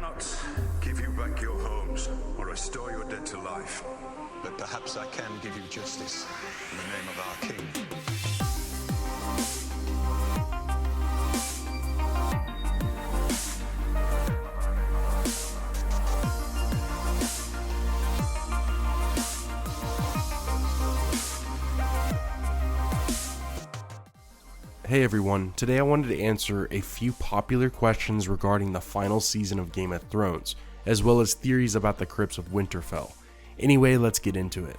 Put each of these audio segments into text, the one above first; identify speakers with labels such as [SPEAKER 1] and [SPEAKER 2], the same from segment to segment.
[SPEAKER 1] cannot give you back your homes or restore your dead to life.
[SPEAKER 2] But perhaps I can give you justice in the name of our king.
[SPEAKER 3] Hey everyone, today I wanted to answer a few popular questions regarding the final season of Game of Thrones, as well as theories about the Crypts of Winterfell. Anyway, let's get into it.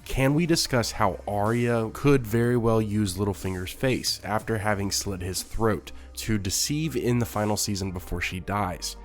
[SPEAKER 3] Can we discuss how Arya could very well use Littlefinger's face after having slit his throat to deceive in the final season before she dies?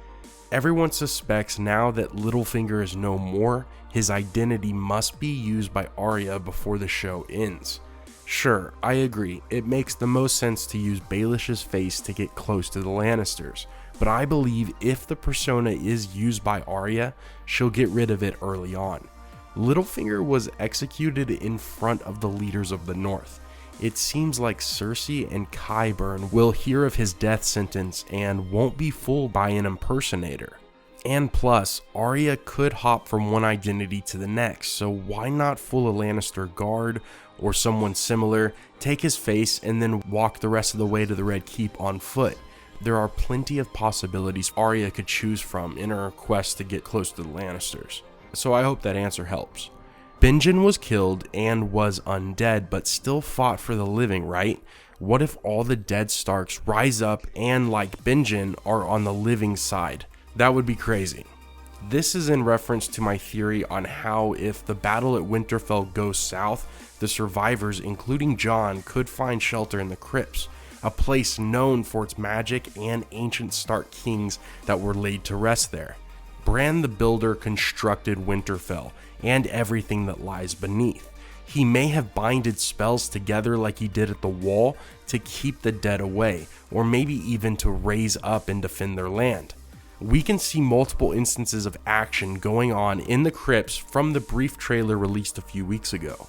[SPEAKER 3] Everyone suspects now that Littlefinger is no more, his identity must be used by Arya before the show ends. Sure, I agree, it makes the most sense to use Baelish's face to get close to the Lannisters, but I believe if the persona is used by Arya, she'll get rid of it early on. Littlefinger was executed in front of the leaders of the North. It seems like Cersei and Qyburn will hear of his death sentence and won't be fooled by an impersonator. And plus, Arya could hop from one identity to the next, so why not fool a Lannister guard or someone similar, take his face, and then walk the rest of the way to the Red Keep on foot? There are plenty of possibilities Arya could choose from in her quest to get close to the Lannisters. So I hope that answer helps. Benjen was killed and was undead, but still fought for the living, right? What if all the dead Starks rise up and, like Benjen, are on the living side? That would be crazy. This is in reference to my theory on how if the battle at Winterfell goes south, the survivors, including Jon, could find shelter in the Crypts, a place known for its magic and ancient Stark kings that were laid to rest there. Bran the Builder constructed Winterfell and everything that lies beneath. He may have binded spells together like he did at the Wall to keep the dead away, or maybe even to raise up and defend their land. We can see multiple instances of action going on in the Crypts from the brief trailer released a few weeks ago.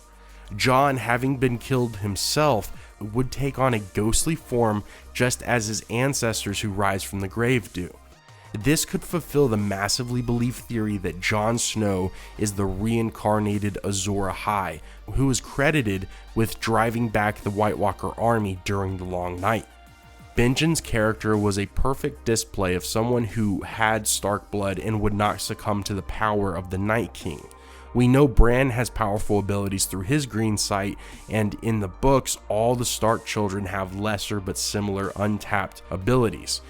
[SPEAKER 3] Jon, having been killed himself, would take on a ghostly form just as his ancestors who rise from the grave do. This could fulfill the massively believed theory that Jon Snow is the reincarnated Azor Ahai, who is credited with driving back the White Walker army during the Long Night. Benjen's character was a perfect display of someone who had Stark blood and would not succumb to the power of the Night King. We know Bran has powerful abilities through his green sight, and in the books, all the Stark children have lesser but similar untapped abilities.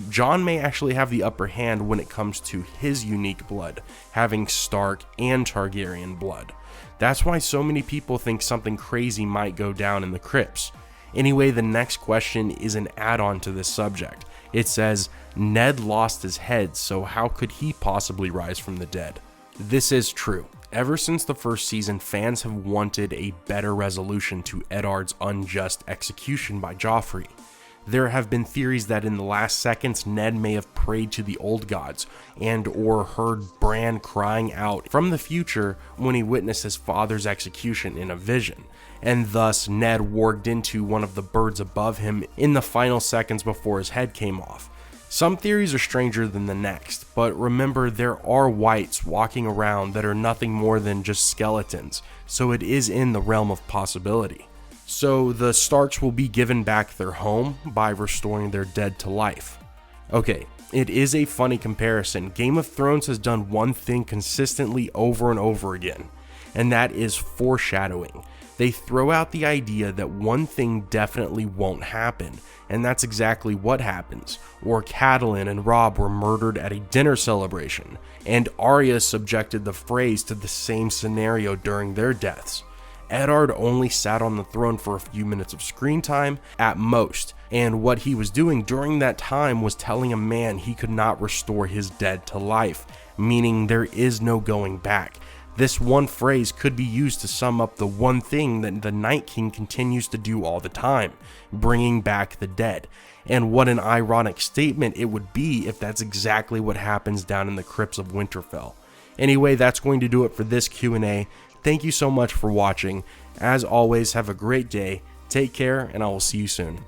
[SPEAKER 3] Jon may actually have the upper hand when it comes to his unique blood, having Stark and Targaryen blood. That's why so many people think something crazy might go down in the Crypts. Anyway, the next question is an add-on to this subject. It says, Ned lost his head, so how could he possibly rise from the dead? This is true. Ever since the first season, fans have wanted a better resolution to Eddard's unjust execution by Joffrey. There have been theories that in the last seconds, Ned may have prayed to the old gods and or heard Bran crying out from the future when he witnessed his father's execution in a vision, and thus Ned warged into one of the birds above him in the final seconds before his head came off. Some theories are stranger than the next, but remember there are whites walking around that are nothing more than just skeletons, so it is in the realm of possibility. So the Starks will be given back their home by restoring their dead to life. Okay, it is a funny comparison. Game of Thrones has done one thing consistently over and over again, and that is foreshadowing. They throw out the idea that one thing definitely won't happen, and that's exactly what happens. Or Catelyn and Robb were murdered at a dinner celebration, and Arya subjected the Freys to the same scenario during their deaths. Eddard only sat on the throne for a few minutes of screen time at most, and what he was doing during that time was telling a man he could not restore his dead to life, meaning there is no going back. This one phrase could be used to sum up the one thing that the Night King continues to do all the time, bringing back the dead. And what an ironic statement it would be if that's exactly what happens down in the Crypts of Winterfell. Anyway, that's going to do it for this Q&A. Thank you so much for watching. As always, have a great day, take care, and I will see you soon.